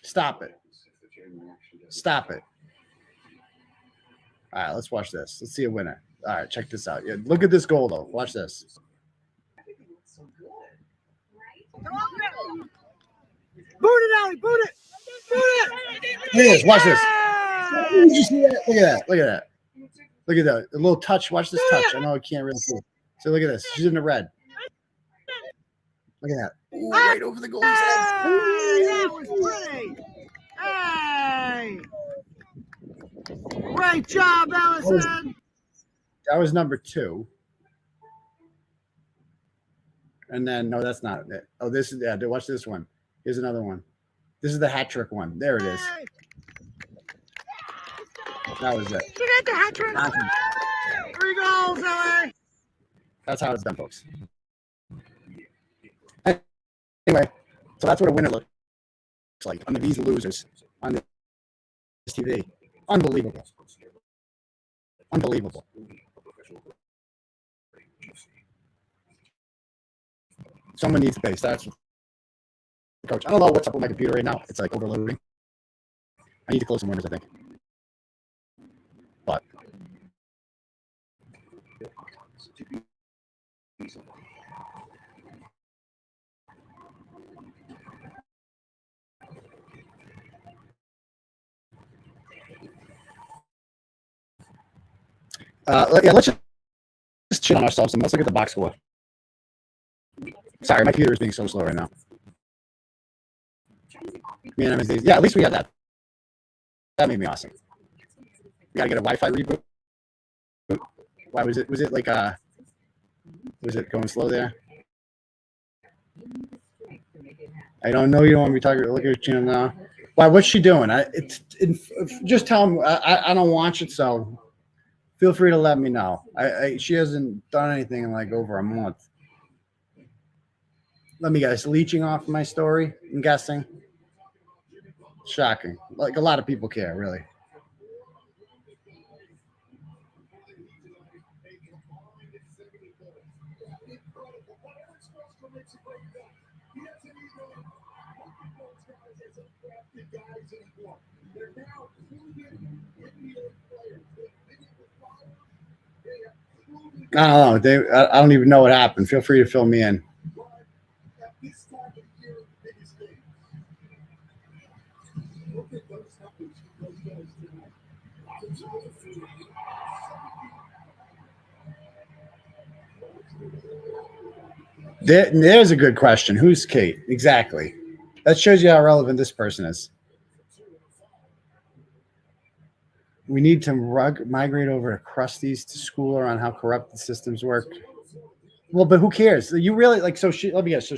Speaker 1: Stop it. All right, let's watch this. Let's see a winner. All right, check this out. Yeah, look at this goal, though. Watch this.
Speaker 9: Boot it, Allie. Boot it. Boot it.
Speaker 1: Look at this. Watch this. Did you see that? Look at that. Look at that. Look at that. A little touch. Watch this touch. I know I can't really see it. So look at this. She's in the red. Look at that. Ooh, right over the goalie's head.
Speaker 9: Hey, that was pretty. Hey. Great job, Ellison.
Speaker 1: That was number 2. And then, no, that's not it. Oh, this is, yeah, watch this one. Here's another one. This is the hat trick one. There it is. That was it.
Speaker 9: She got the hat trick. 3 goals, Ellie.
Speaker 1: That's how it's done, folks. Anyway, so that's what a winner looks like on the V's and Losers on this TV. Unbelievable. Unbelievable. Someone needs space. That's coach. I don't know what's up with my computer right now. It's like overloading. I need to close some windows, I think. But yeah, let's just shit on ourselves and let's look at the box score. Sorry, my computer is being so slow right now. Yeah, at least we had that. That made me awesome. We gotta get a Wi-Fi reboot. Why was it? Was it like was it going slow there? I don't know. You don't want me talking. Look at your channel now. Why? What's she doing? Just tell them. I don't watch it, so feel free to let me know. She hasn't done anything in like over a month. Let me guess. Leeching off my story. I'm guessing. Shocking. Like a lot of people care, really. I don't know. I don't even know what happened. Feel free to fill me in. There's a good question. Who's Kate? Exactly. That shows you how relevant this person is. We need to migrate over to Krusty's to school her on how corrupt the systems work. Well, but who cares? You really like, so she, let me guess. So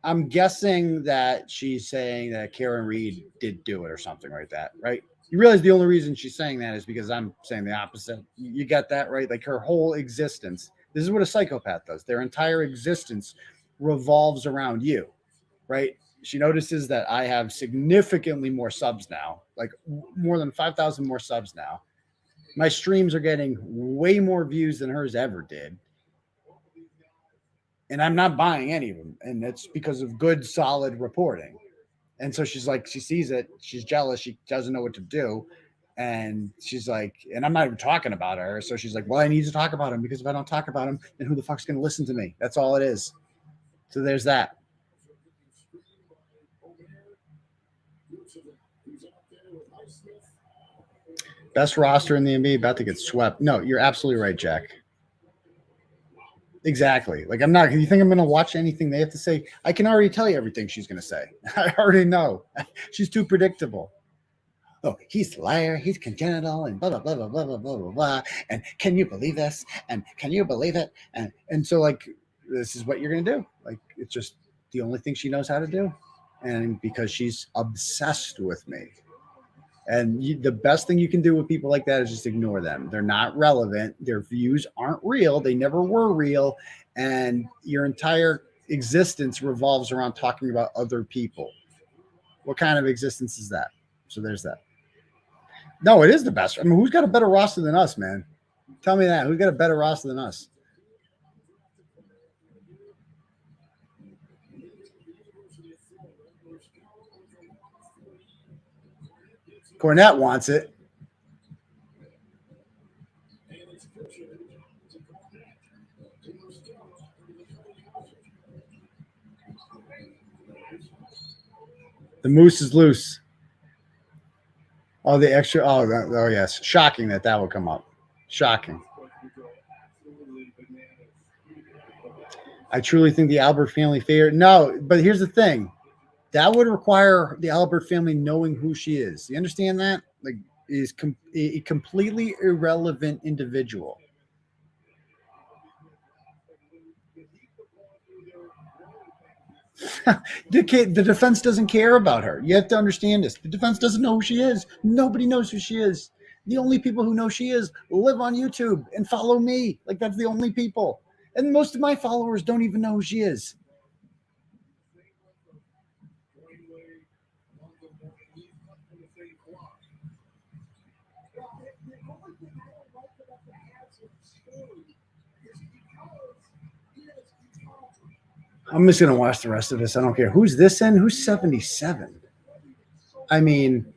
Speaker 1: I'm guessing that she's saying that Karen Reed did do it or something like that, right? You realize the only reason she's saying that is because I'm saying the opposite. You got that, right? Like her whole existence. This is what a psychopath does. Their entire existence revolves around you, right? She notices that I have significantly more subs now, like more than 5,000 more subs now. My streams are getting way more views than hers ever did. And I'm not buying any of them. And it's because of good, solid reporting. And so she's like, she sees it. She's jealous. She doesn't know what to do. And she's like, and I'm not even talking about her. So she's like, well, I need to talk about him because if I don't talk about him, then who the fuck's going to listen to me? That's all it is. So there's that. Best roster in the NBA about to get swept. No, you're absolutely right, Jack. Exactly. Like I'm not. You think I'm going to watch anything they have to say? I can already tell you everything she's going to say. I already know. She's too predictable. Oh, he's a liar. He's congenital, and blah blah blah blah blah blah blah blah blah. And can you believe this? And can you believe it? And so like this is what you're going to do. Like it's just the only thing she knows how to do, and because she's obsessed with me. And the best thing you can do with people like that is just ignore them. They're not relevant. Their views aren't real. They never were real. And your entire existence revolves around talking about other people. What kind of existence is that? So there's that. No, it is the best. I mean, who's got a better roster than us, man? Tell me that. Who's got a better roster than us? Cornette wants it. The moose is loose. Oh, the extra. Oh, yes. Shocking that would come up. Shocking. I truly think the Albert family favorite. No, but here's the thing. That would require the Albert family knowing who she is. You understand that? Like, is a completely irrelevant individual. The defense doesn't care about her. You have to understand this. The defense doesn't know who she is. Nobody knows who she is. The only people who know she is live on YouTube and follow me. Like, that's the only people. And most of my followers don't even know who she is. I'm just going to watch the rest of this. I don't care. Who's this in? Who's 77? I mean,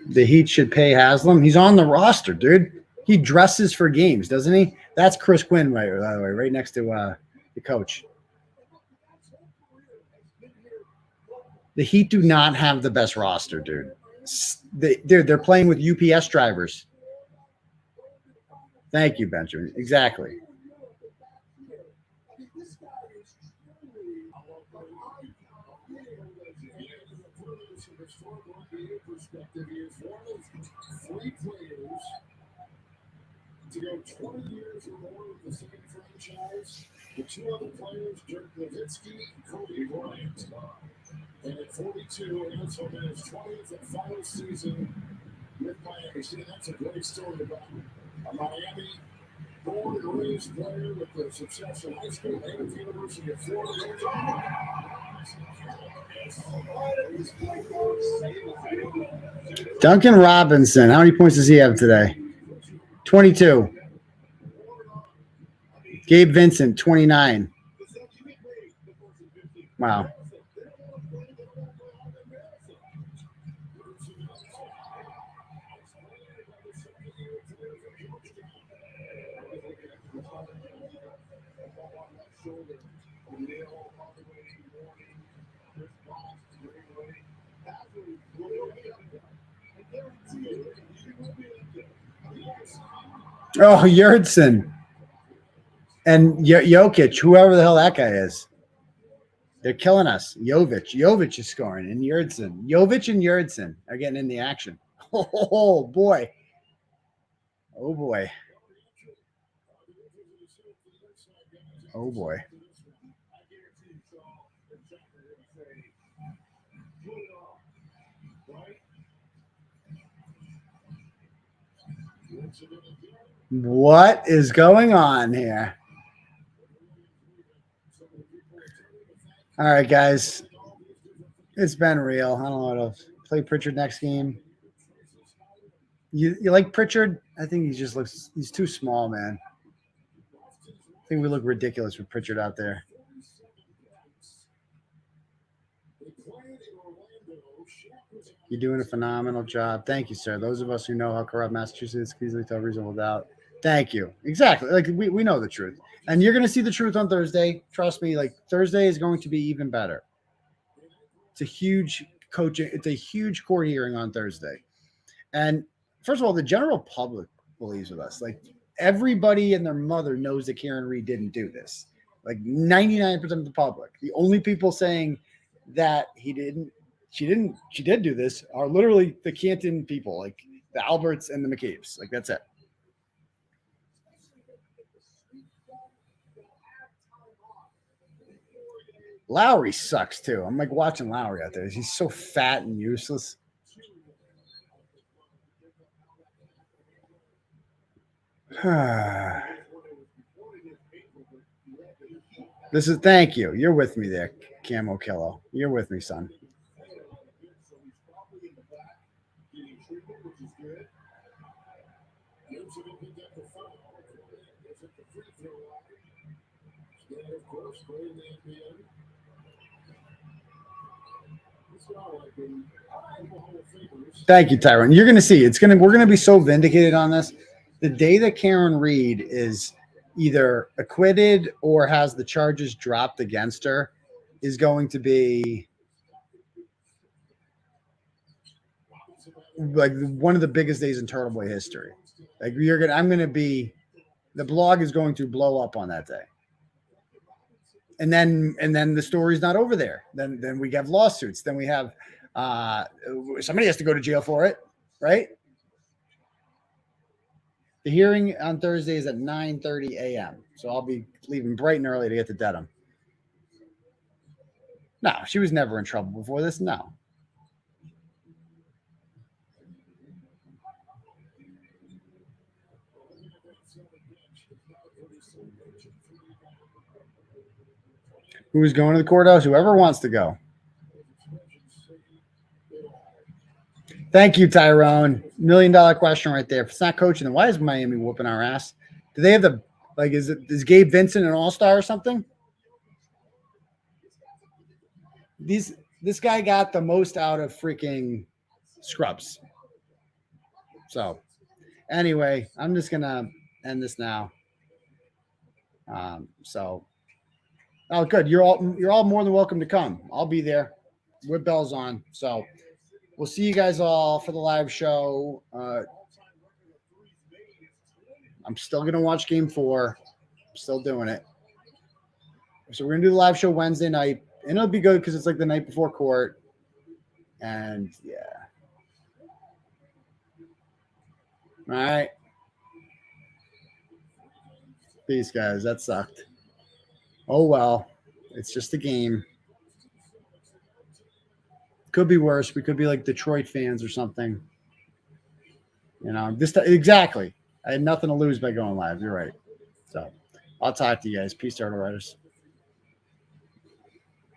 Speaker 1: the Heat should pay Haslam. He's on the roster, dude. He dresses for games, doesn't he? That's Chris Quinn, by the way, right next to the coach. The Heat do not have the best roster, dude. They're playing with UPS drivers. Thank you, Benjamin. Exactly.
Speaker 6: To go 20 years or more with the same franchise, the two other players, 𝗵𝗵𝗱𝗃𝗃 and 𝗵𝗵𝗴𝗀𝗀. And at 42, Emerson in his 20th and final season with Miami. See, that's a great story about a Miami born and raised player with the success in high school and at the University of Florida.
Speaker 1: Duncan Robinson, how many points does he have today? 22. Gabe Vincent, 29. Wow. Oh, 𝗏𝗏𝗀𝗃 and Jokic, whoever the hell that guy is. They're killing us. Jovic is scoring, and 𝗏𝗏𝗀𝗃. Jovic and 𝗏𝗏𝗀𝗃 are getting in the action. Oh, boy. Oh, boy. Oh, boy. What is going on here? All right, guys. It's been real. I don't know what else. Play Pritchard next game. You like Pritchard? I think he's too small, man. I think we look ridiculous with Pritchard out there. You're doing a phenomenal job. Thank you, sir. Those of us who know how corrupt Massachusetts is can easily tell reasonable doubt. Thank you. Exactly. Like we know the truth. And you're going to see the truth on Thursday. Trust me, like Thursday is going to be even better. It's a huge coaching. It's a huge court hearing on Thursday. And first of all, the general public believes with us. Like everybody and their mother knows that Karen Reed didn't do this. Like 99% of the public. The only people saying that she did do this are literally the Canton people, like the Alberts and the McCabe's. Like that's it. Lowry sucks too. I'm like watching Lowry out there. He's so fat and useless. Thank you. You're with me there, Camo Kilo. You're with me, son. Thank you, Tyrone. You're going to see. We're going to be so vindicated on this. The day that Karen Reed is either acquitted or has the charges dropped against her is going to be like one of the biggest days in Turtleboy history. Like the blog is going to blow up on that day. And then the story's not over there. Then we have lawsuits. Then we have somebody has to go to jail for it, right? The hearing on Thursday is at 9:30 a.m. So I'll be leaving bright and early to get to Dedham. No, she was never in trouble before this. No. Who's going to the courthouse? Whoever wants to go. Thank you, Tyrone. $1 million question right there. If it's not coaching, then why is Miami whooping our ass? Do they have is Gabe Vincent an all-star or something? This guy got the most out of freaking scrubs. So anyway, I'm just gonna end this now. Oh, good. You're all more than welcome to come. I'll be there with bells on. So we'll see you guys all for the live show. I'm still going to watch Game 4. I'm still doing it. So we're going to do the live show Wednesday night. And it'll be good because it's like the night before court. And, yeah. All right. Peace, guys. That sucked. Oh, well. It's just a game. Could be worse. We could be like Detroit fans or something. You know, exactly. I had nothing to lose by going live. You're right. So I'll talk to you guys. Peace, Turtle Riders.